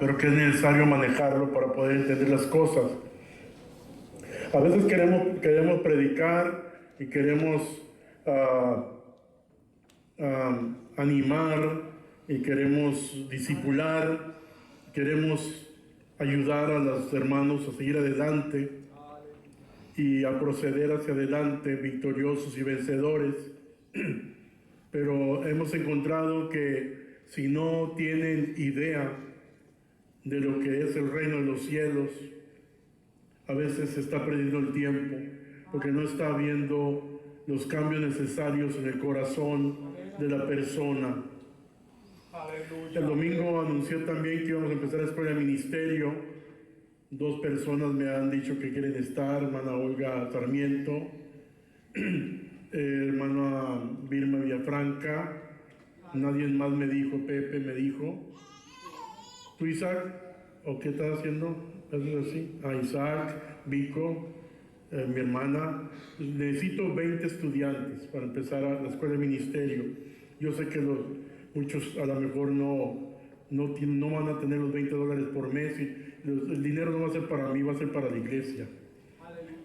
pero que es necesario manejarlo para poder entender las cosas. A veces queremos predicar y queremos animar y queremos discipular, queremos ayudar a los hermanos a seguir adelante y a proceder hacia adelante victoriosos y vencedores. Pero hemos encontrado que si no tienen idea de lo que es el reino de los cielos, a veces se está perdiendo el tiempo porque no está viendo los cambios necesarios en el corazón de la persona. Aleluya. El domingo anuncié también que íbamos a empezar la escuela de ministerio. 2 personas me han dicho que quieren estar, hermana Olga Sarmiento, hermana Vilma Villafranca, nadie más me dijo, Pepe me dijo. ¿Tú, Isaac? ¿O qué estás haciendo? ¿Es así? Isaac, Vico, mi hermana. Necesito 20 estudiantes para empezar la escuela de ministerio. Yo sé que muchos a lo mejor no van a tener los $20 por mes y el dinero no va a ser para mí, va a ser para la iglesia,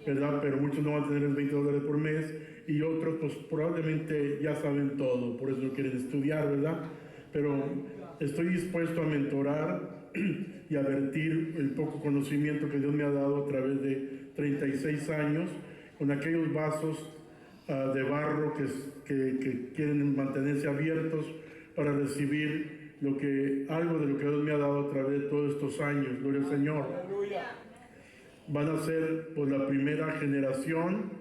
¿verdad? Pero muchos no van a tener los $20 por mes y otros pues probablemente ya saben todo, por eso no quieren estudiar, ¿verdad? Pero estoy dispuesto a mentorar y a vertir el poco conocimiento que Dios me ha dado a través de 36 años con aquellos vasos de barro que quieren mantenerse abiertos para recibir algo de lo que Dios me ha dado a través de todos estos años. Gloria al Señor. Van a ser pues la primera generación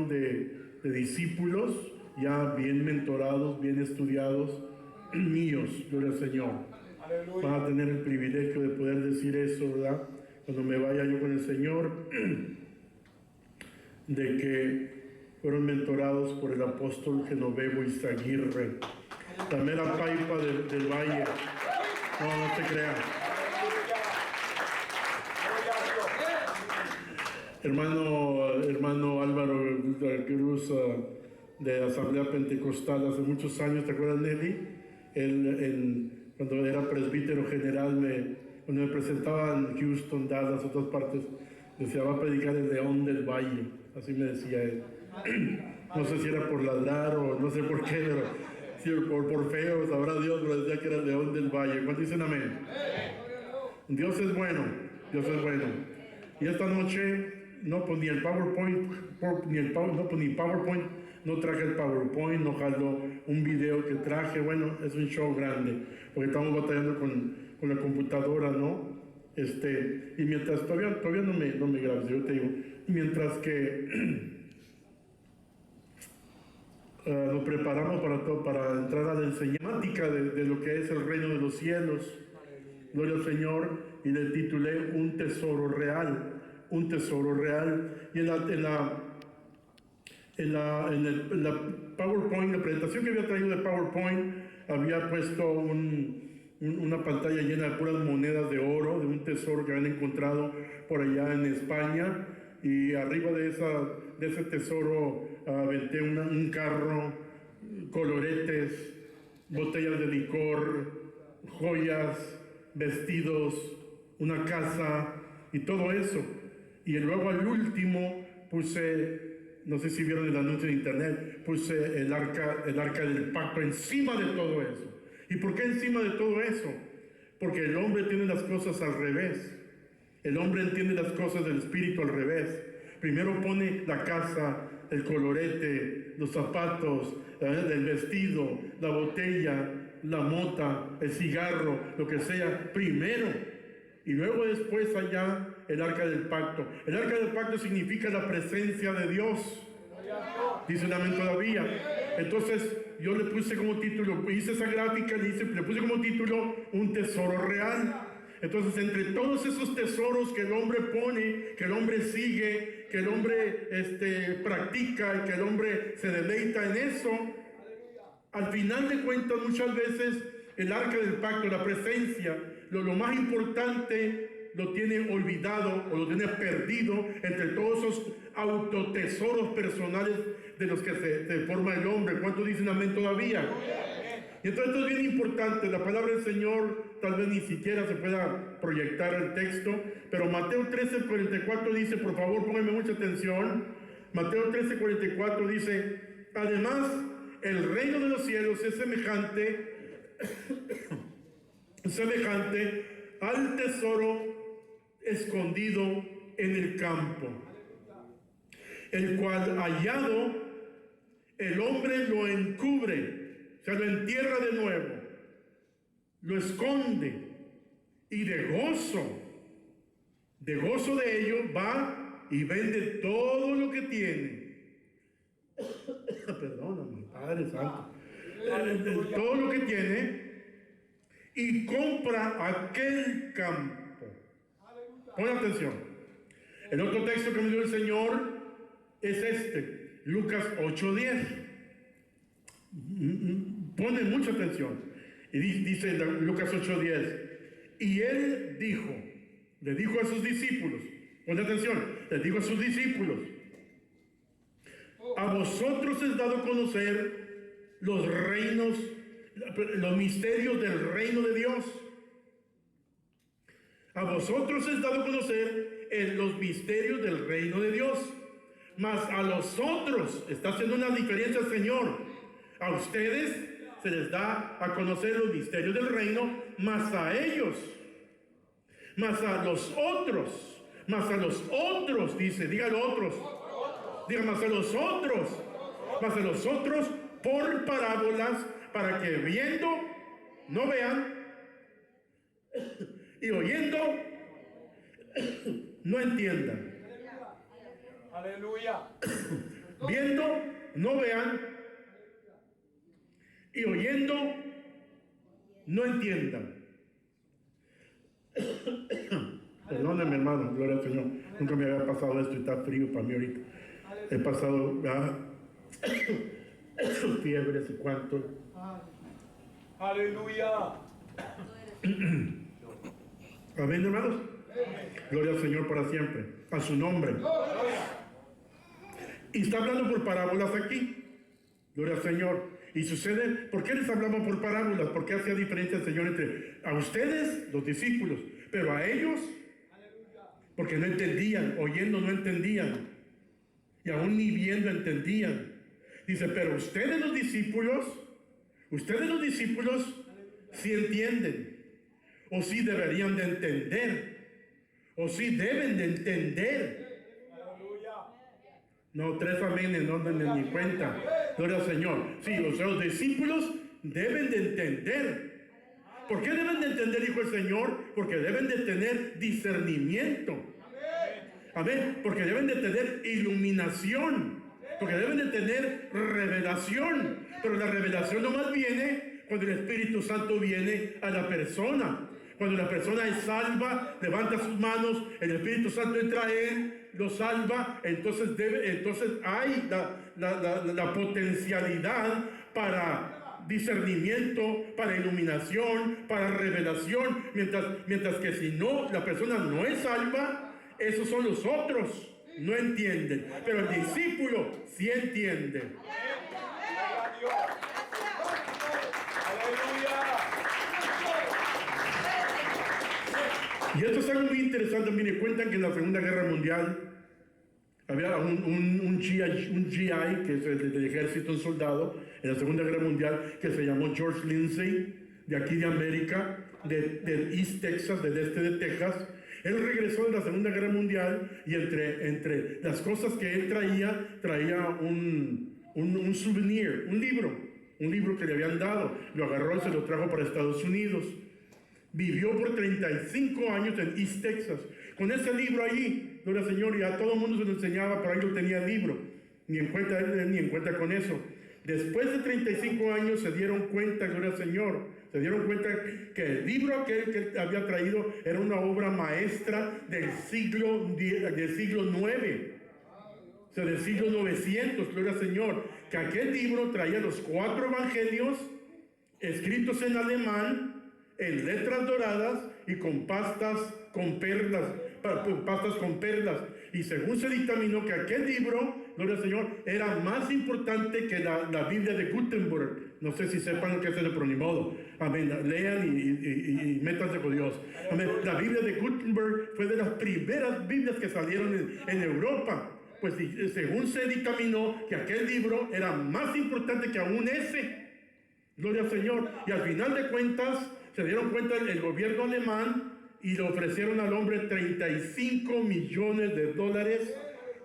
de discípulos ya bien mentorados, bien estudiados, míos. Gloria al Señor. Aleluya. Van a tener el privilegio de poder decir eso, ¿verdad? Cuando me vaya yo con el Señor, de que fueron mentorados por el apóstol Genovevo Izaguirre, la mera paipa del valle. No te crean. Hermano Álvaro Cruz de Asamblea Pentecostal hace muchos años, ¿te acuerdas, Nelly? Cuando era presbítero general, cuando me presentaba en Houston, Dallas, otras partes, decía, va a predicar el León del Valle, así me decía él. No sé si era por ladrar o no sé por qué, pero si por feo, sabrá Dios, pero decía que era el León del Valle. ¿Cuántos dicen amén? Dios es bueno, Dios es bueno. Y esta noche, no pues ni el PowerPoint, no traje el PowerPoint, no jalo un video que traje. Bueno, es un show grande, porque estamos batallando con la computadora, ¿no? Y mientras, todavía no me grabes, yo te digo, mientras que nos preparamos para entrar a la enseñanza de lo que es el reino de los cielos, gloria al Señor, y le titulé Un tesoro real. Y en la PowerPoint, la presentación que había traído de PowerPoint, había puesto una pantalla llena de puras monedas de oro, de un tesoro que habían encontrado por allá en España, y arriba de ese tesoro aventé un carro, coloretes, botellas de licor, joyas, vestidos, una casa y todo eso. Y luego al último puse, no sé si vieron el anuncio de internet, puse el arca del pacto encima de todo eso. ¿Y por qué encima de todo eso? Porque el hombre tiene las cosas al revés. El hombre entiende las cosas del espíritu al revés. Primero pone la casa, el colorete, los zapatos, el vestido, la botella, la mota, el cigarro, lo que sea, primero. Y luego después allá el arca del pacto. El arca del pacto significa la presencia de Dios. Dice el amén todavía. Entonces yo le puse como título, hice esa gráfica, le puse como título Un tesoro real. Entonces entre todos esos tesoros que el hombre pone, que el hombre sigue, que el hombre practica y que el hombre se deleita en eso, al final de cuentas muchas veces el arca del pacto, la presencia, lo más importante lo tiene olvidado o lo tiene perdido entre todos esos autotesoros personales de los que se forma el hombre. ¿Cuántos dicen amén todavía? Y entonces esto es bien importante. La palabra del Señor tal vez ni siquiera se pueda proyectar el texto, pero Mateo 13:44 dice, por favor pónganme mucha atención, Mateo 13:44 dice, además el reino de los cielos es semejante al tesoro escondido en el campo, el cual hallado el hombre lo encubre, o sea, lo entierra de nuevo, lo esconde, y de gozo de ello va y vende todo lo que tiene. Perdóname, Padre Santo. Todo lo que tiene y compra aquel campo. Pon atención. El otro texto que me dio el Señor es este, Lucas 8:10. Pone mucha atención. Y dice Lucas 8:10, y él le dijo a sus discípulos, pon atención, les dijo a sus discípulos, a vosotros es dado conocer los misterios del reino de Dios. A vosotros es dado conocer los misterios del reino de Dios. Mas a los otros, está haciendo una diferencia el Señor. A ustedes se les da a conocer los misterios del reino, mas a ellos, mas a los otros, dice, dígalo otros, diga más a los otros por parábolas, para que viendo no vean y oyendo no entiendan. Aleluya. Viendo no vean y oyendo no entiendan. Perdónenme, hermano, gloria al Señor. Nunca me había pasado esto y está frío para mí ahorita. He pasado fiebres y cuanto. Aleluya. Amén, hermanos. Gloria al Señor para siempre. A su nombre. Y está hablando por parábolas aquí. Gloria al Señor. Y sucede, ¿por qué les hablamos por parábolas? ¿Por qué hacía diferencia el Señor entre a ustedes, los discípulos, pero a ellos? Porque no entendían, oyendo no entendían. Y aún ni viendo entendían. Dice, pero ustedes los discípulos, sí entienden. O sí deberían de entender. O sí deben de entender. No, 3 amenes, no dan ni cuenta. Gloria al Señor. Sí, los discípulos deben de entender. ¿Por qué deben de entender, dijo el Señor? Porque deben de tener discernimiento. Amén. Porque deben de tener iluminación. Porque deben de tener revelación. Pero la revelación nomás viene cuando el Espíritu Santo viene a la persona. Cuando la persona es salva, levanta sus manos, el Espíritu Santo entra en él, lo salva, entonces hay la potencialidad para discernimiento, para iluminación, para revelación, mientras que si no, la persona no es salva, esos son los otros, no entienden, pero el discípulo sí entiende. Y esto es algo muy interesante. Miren, cuentan que en la Segunda Guerra Mundial había un GI, que es del ejército, un soldado, en la Segunda Guerra Mundial, que se llamó George Lindsay, de aquí de América, del East Texas, del este de Texas. Él regresó de la Segunda Guerra Mundial y entre las cosas que él traía un souvenir, un libro que le habían dado. Lo agarró y se lo trajo para Estados Unidos. Vivió por 35 años en East Texas. Con ese libro allí, gloria al Señor, y a todo el mundo se lo enseñaba, pero ahí lo tenía el libro. Ni en cuenta con eso. Después de 35 años se dieron cuenta, gloria al Señor, se dieron cuenta que el libro aquel que él había traído era una obra maestra del siglo IX, o sea, del siglo 900, gloria al Señor. Que aquel libro traía los 4 evangelios escritos en alemán, en letras doradas y con pastas con perlas, Y según se dictaminó que aquel libro, gloria al Señor, era más importante que la Biblia de Gutenberg. No sé si sepan lo que es el pronimodo. Amén. Lean y métanse con Dios. Amén. La Biblia de Gutenberg fue de las primeras Biblias que salieron en Europa. Pues según se dictaminó que aquel libro era más importante que aún ese. Gloria al Señor. Y al final de cuentas, se dieron cuenta el gobierno alemán y le ofrecieron al hombre 35 millones de dólares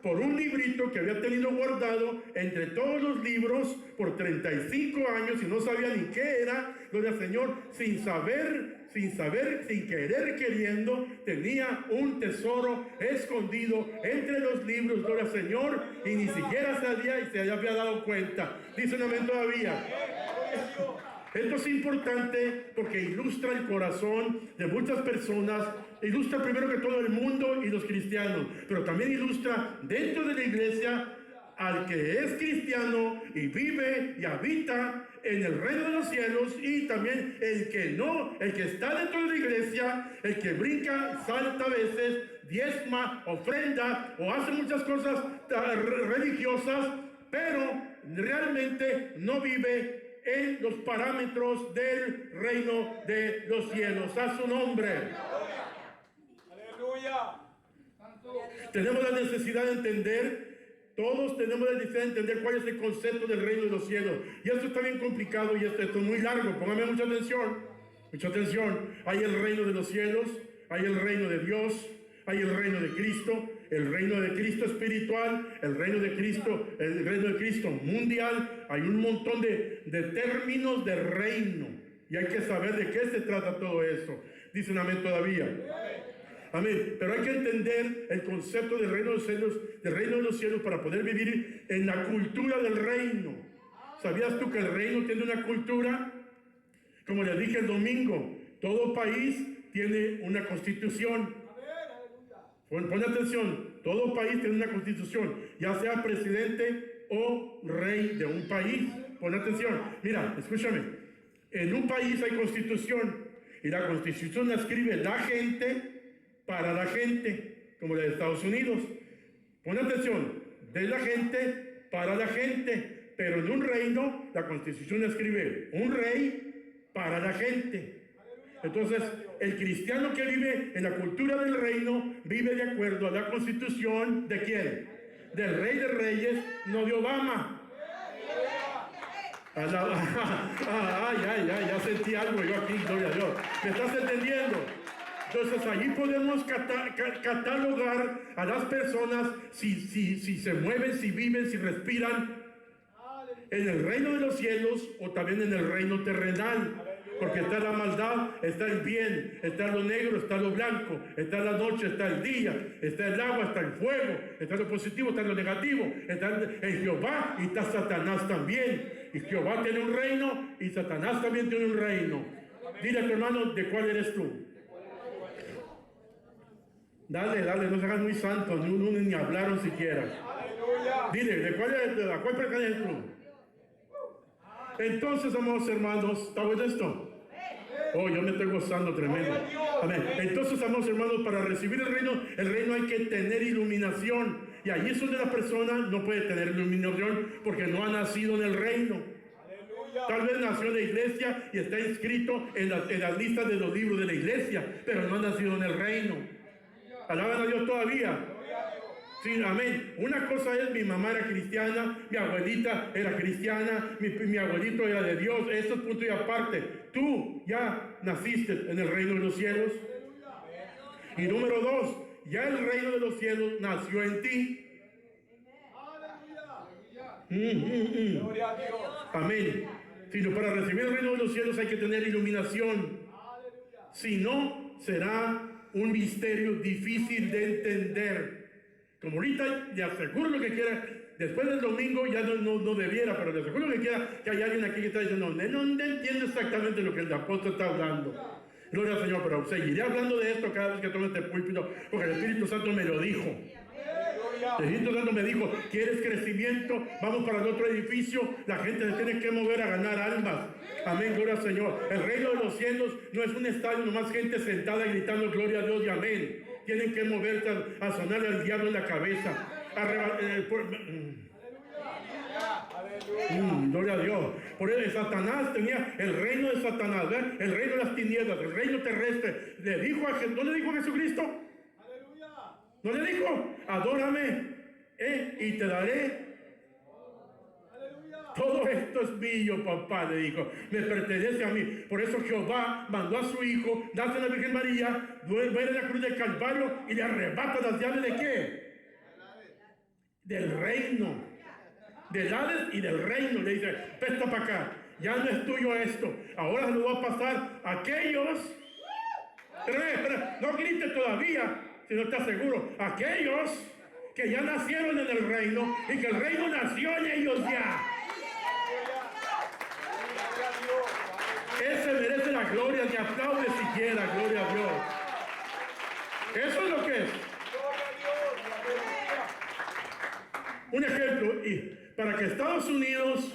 por un librito que había tenido guardado entre todos los libros por 35 años y no sabía ni qué era. Gloria al Señor, sin saber, sin querer queriendo, tenía un tesoro escondido entre los libros, gloria al Señor, y ni siquiera sabía y se había dado cuenta. Dice un amén todavía. Esto es importante porque ilustra el corazón de muchas personas, ilustra primero que todo el mundo y los cristianos, pero también ilustra dentro de la iglesia al que es cristiano y vive y habita en el reino de los cielos, y también el que no, el que está dentro de la iglesia, el que brinca, salta a veces, diezma, ofrenda o hace muchas cosas religiosas, pero realmente no vive en los parámetros del reino de los cielos. A su nombre. Aleluya. Tenemos la necesidad de entender, todos tenemos la necesidad de entender cuál es el concepto del reino de los cielos. Y esto está bien complicado y esto es muy largo. Póngame mucha atención. Mucha atención. Hay el reino de los cielos, hay el reino de Dios, hay el reino de Cristo, el reino de Cristo espiritual, el reino de Cristo mundial. Hay un montón de términos de reino y hay que saber de qué se trata todo eso. Dice un amén todavía. Amén. Pero hay que entender el concepto del reino de los cielos para poder vivir en la cultura del reino. ¿Sabías tú que el reino tiene una cultura? Como les dije el domingo, todo país tiene una constitución. Pon atención, todo país tiene una constitución, ya sea presidente o rey de un país. Pon atención, mira, escúchame, en un país hay constitución y la constitución la escribe la gente para la gente, como la de Estados Unidos. Pon atención, de la gente para la gente, pero en un reino la constitución la escribe un rey para la gente. Entonces, el cristiano que vive en la cultura del reino vive de acuerdo a la constitución ¿de quién? Del Rey de Reyes, no de Obama. Ya sentí algo yo aquí, gloria a Dios. ¿Me estás entendiendo? Entonces, allí podemos catalogar a las personas si se mueven, si viven, si respiran en el reino de los cielos o también en el reino terrenal. Porque está la maldad, está el bien, está lo negro, está lo blanco, está la noche, está el día, está el agua, está el fuego, está lo positivo, está lo negativo, está el Jehová y está Satanás también. Y Jehová tiene un reino y Satanás también tiene un reino. Dile a tu hermano, ¿de cuál eres tú? Dale, no se hagan muy santos, ni hablaron siquiera. Dile, ¿de cuál perteneces tú? Entonces, amados hermanos, ¿está bueno esto? Oh, yo me estoy gozando tremendo. Amén. Entonces, amados hermanos, para recibir el reino hay que tener iluminación. Y allí es donde la persona no puede tener iluminación porque no ha nacido en el reino. Tal vez nació en la iglesia y está inscrito en las listas de los libros de la iglesia, pero no ha nacido en el reino. Alaban a Dios todavía. Sí, amén. Una cosa es, mi mamá era cristiana, mi abuelita era cristiana, mi abuelito era de Dios. Eso es punto y aparte. Tú ya naciste en el reino de los cielos. Y número dos, ya el reino de los cielos nació en ti. Amén. Sino para recibir el reino de los cielos hay que tener iluminación. Si no, será un misterio difícil de entender. Como ahorita, le aseguro lo que quiera, después del domingo ya no debiera, pero le aseguro lo que quiera, que hay alguien aquí que está diciendo, no entiendo exactamente lo que el apóstol está hablando. Gloria al Señor, pero seguiré hablando de esto cada vez que tome este púlpito, porque el Espíritu Santo me lo dijo. El Espíritu Santo me dijo, ¿quieres crecimiento? Vamos para el otro edificio. La gente se tiene que mover a ganar almas. Amén, gloria al Señor. El reino de los cielos no es un estadio, nomás gente sentada gritando gloria a Dios y amén. tienen que moverse a sonarle al diablo en la cabeza. Gloria a Dios. Por eso Satanás tenía el reino de Satanás, ¿verdad? El reino de las tinieblas, el reino terrestre. Le dijo a ¿no le dijo a Jesucristo? ¿No le dijo? Adórame, y te daré. Todo esto es mío, papá, le dijo. Me pertenece a mí. Por eso Jehová mandó a su hijo, darse a la Virgen María, muere en la cruz del Calvario y le arrebata las llaves ¿de qué? Del reino. Del Hades y del reino. Le dice, presta para acá. Ya no es tuyo esto. Ahora se lo va a pasar a aquellos. Espera, no grites todavía, si no estás seguro. Aquellos que ya nacieron en el reino y que el reino nació en ellos ya. Ese merece la gloria, ni aplaude siquiera, gloria a Dios. Eso es lo que es. Un ejemplo, y para que Estados Unidos,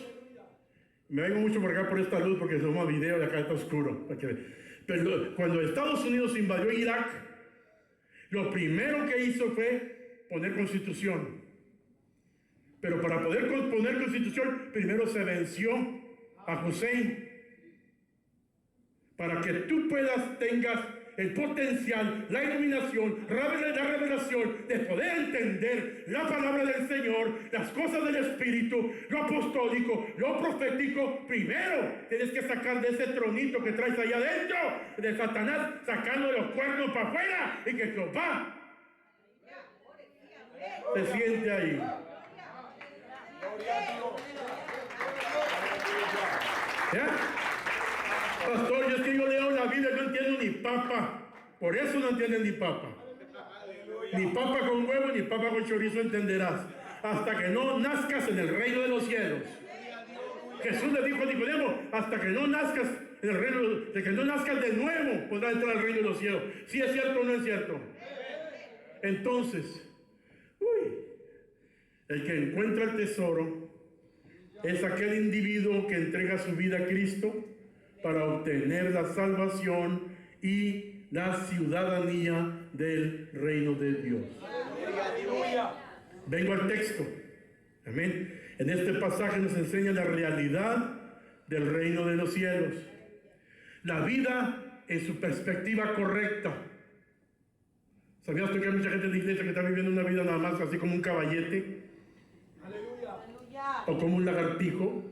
me vengo mucho por acá por esta luz porque somos video de acá está oscuro, pero cuando Estados Unidos invadió Irak, lo primero que hizo fue poner constitución. Pero para poder poner constitución, primero se venció a Hussein. Para que tú tengas el potencial, la iluminación, la revelación de poder entender la palabra del Señor, las cosas del Espíritu, lo apostólico, lo profético. Primero tienes que sacar de ese tronito que traes allá adentro de Satanás, sacando los cuernos para afuera y que Jehová se siente ahí. ¿Ya? Pastor, yo leo la Biblia, no entiendo ni papa. Por eso no entienden ni papa. Ni papa con huevo, ni papa con chorizo entenderás. Hasta que no nazcas en el reino de los cielos. Jesús le dijo a Nicodemo, hasta que no nazcas en el reino, de que no nazcas de nuevo, podrás entrar al reino de los cielos. ¿Sí es cierto o no es cierto? Entonces, el que encuentra el tesoro es aquel individuo que entrega su vida a Cristo para obtener la salvación y la ciudadanía del reino de Dios. Vengo al texto. Amén. En este pasaje nos enseña la realidad del reino de los cielos. La vida en su perspectiva correcta. ¿Sabías tú que hay mucha gente en la iglesia que está viviendo una vida nada más así como un caballete? O como un lagartijo,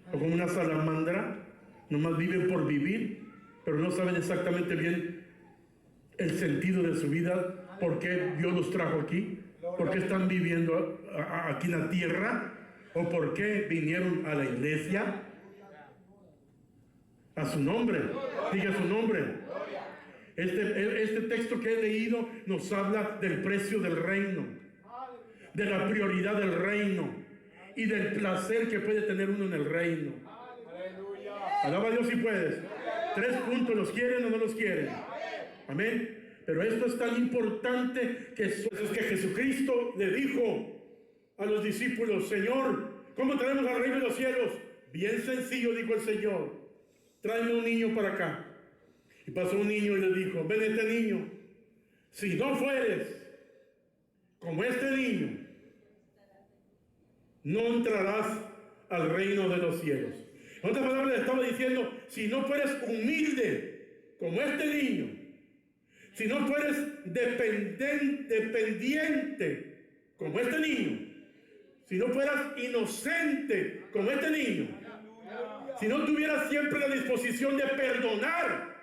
o como una salamandra? Nomás viven por vivir, pero no saben exactamente bien el sentido de su vida, por qué Dios los trajo aquí, por qué están viviendo aquí en la tierra, o por qué vinieron a la iglesia. A su nombre, diga su nombre. Este texto que he leído nos habla del precio del reino, de la prioridad del reino y del placer que puede tener uno en el reino. Alaba a Dios si puedes. 3 puntos, ¿los quieren o no los quieren? Amén. Pero esto es tan importante que es que Jesucristo le dijo a los discípulos, Señor, ¿cómo traemos al reino de los cielos? Bien sencillo, dijo el Señor, tráeme un niño para acá. Y pasó un niño y le dijo, ven este niño, si no fueres como este niño, no entrarás al reino de los cielos. En otras palabras le estaba diciendo, si no fueres humilde como este niño, si no fueres dependiente como este niño, si no fueras inocente como este niño, si no tuvieras siempre la disposición de perdonar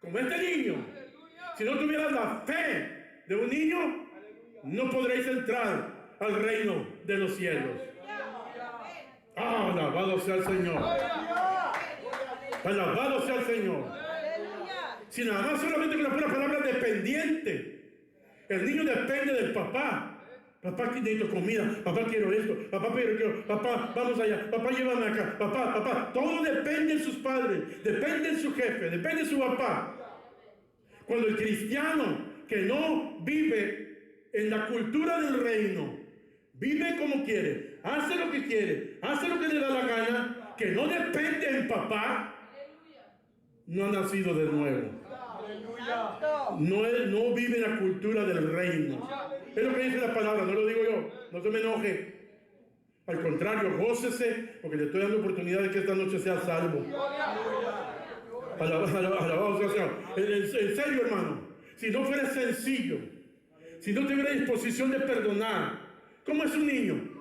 como este niño, si no tuvieras la fe de un niño, no podréis entrar al reino de los cielos. ¡Ah, alabado sea el Señor! ¡Alabado sea el Señor! Si nada más solamente con la pura palabra dependiente. El niño depende del papá. Papá, necesito comida. Papá, quiero esto. Papá, quiero. Papá, vamos allá. Papá, llévame acá. Papá. Todo depende de sus padres. Depende de su jefe. Depende de su papá. Cuando el cristiano que no vive en la cultura del reino, vive como quiere, hace lo que quiere, hace lo que le da la gana, que no depende del papá, no ha nacido de nuevo. No vive la cultura del reino. Es lo que dice la palabra, no lo digo yo. No se me enoje. Al contrario, gócese, porque le estoy dando oportunidad de que esta noche sea salvo. Alabado sea el Señor. En serio, hermano, si no fuera sencillo, si no tuviera disposición de perdonar, ¿cómo es un niño?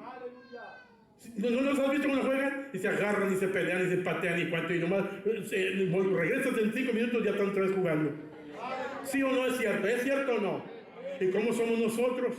¿No los has visto cuando juegan? Y se agarran, y se pelean, y se patean, y cuánto, y nomás regresas en 5 minutos y ya están otra vez jugando. ¿Sí o no es cierto? ¿Es cierto o no? ¿Y cómo somos nosotros?